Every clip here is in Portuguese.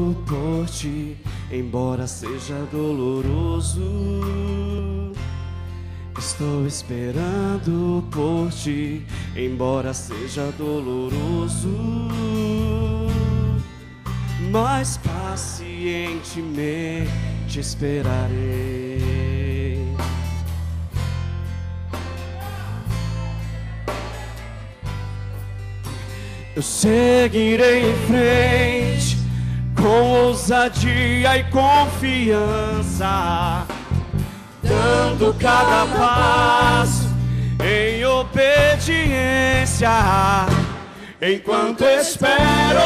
esperando por ti, embora seja doloroso. Estou esperando por ti, embora seja doloroso, mas pacientemente esperarei. Eu seguirei em frente com ousadia e confiança, dando cada passo em obediência, enquanto espero.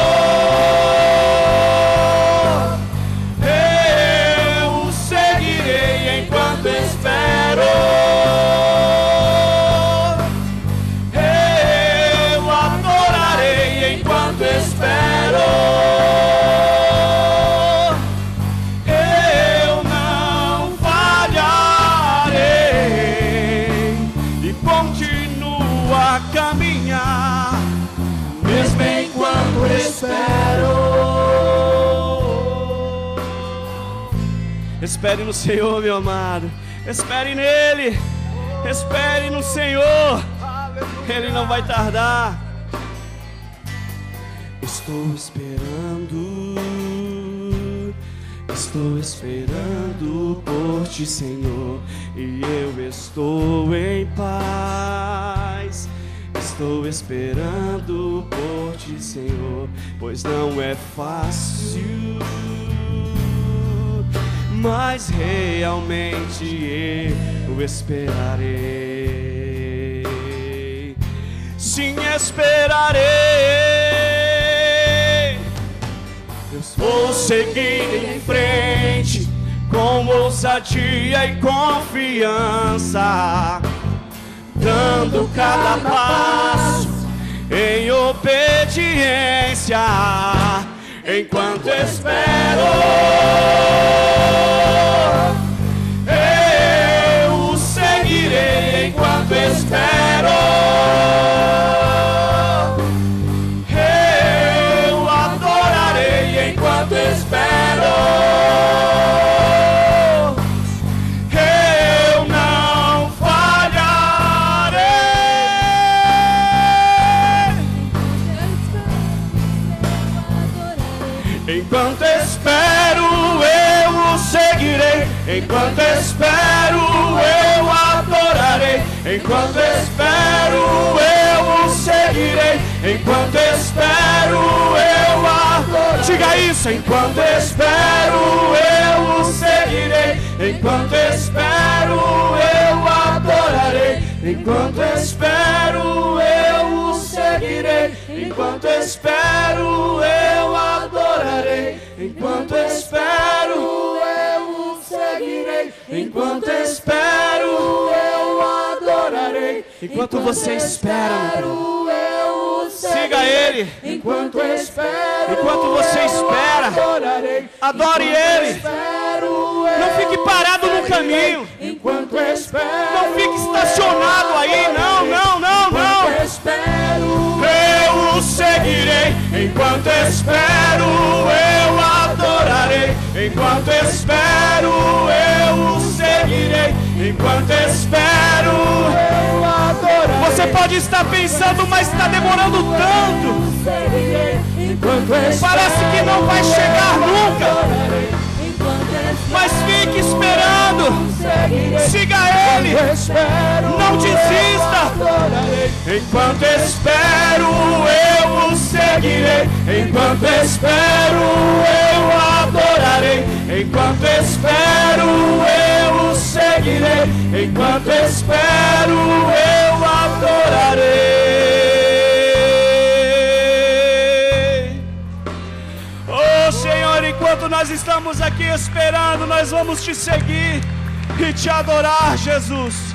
Eu seguirei enquanto espero. Eu adorarei enquanto espero. Caminhar, mesmo enquanto espero. Espere no Senhor, meu amado. Espere nele. Espere no Senhor. Ele não vai tardar. Estou esperando por ti, Senhor, e eu estou em paz. Estou esperando por ti, Senhor, pois não é fácil, mas realmente eu esperarei. Sim, esperarei. Eu vou seguir em frente com ousadia e confiança, dando cada passo em obediência, enquanto espero. Eu seguirei enquanto espero. Eu adorarei enquanto espero. Enquanto espero, eu o seguirei. Enquanto espero, eu adorarei. Enquanto espero, eu o seguirei. Enquanto espero, eu adorarei. Diga isso. Enquanto espero, eu o seguirei. Enquanto espero, eu adorarei. Enquanto espero, eu o seguirei. Enquanto espero, eu adorarei. Enquanto espero, eu o seguirei. Enquanto espero, eu adorarei. Enquanto você espera, eu siga Ele. Enquanto espero, enquanto você espera, adore Ele. Não fique parado no caminho. Enquanto espero, não fique estacionado aí. Não, não, não, não. Eu o seguirei. Enquanto espero, eu adorarei. Enquanto espero, eu o seguirei. Enquanto espero, eu adorarei. Você pode estar pensando, mas está demorando tanto. Parece que não vai chegar nunca. Mas fique esperando. Siga Ele. Não desista. Enquanto espero, eu o seguirei. Enquanto espero, eu adorarei. Enquanto espero, eu o seguirei. Enquanto espero, eu adorarei. Oh Senhor, enquanto nós estamos aqui esperando, nós vamos te seguir e te adorar, Jesus.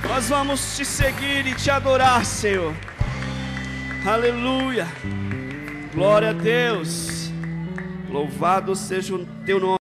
Nós vamos te seguir e te adorar, Senhor. Aleluia. Glória a Deus. Louvado seja o teu nome.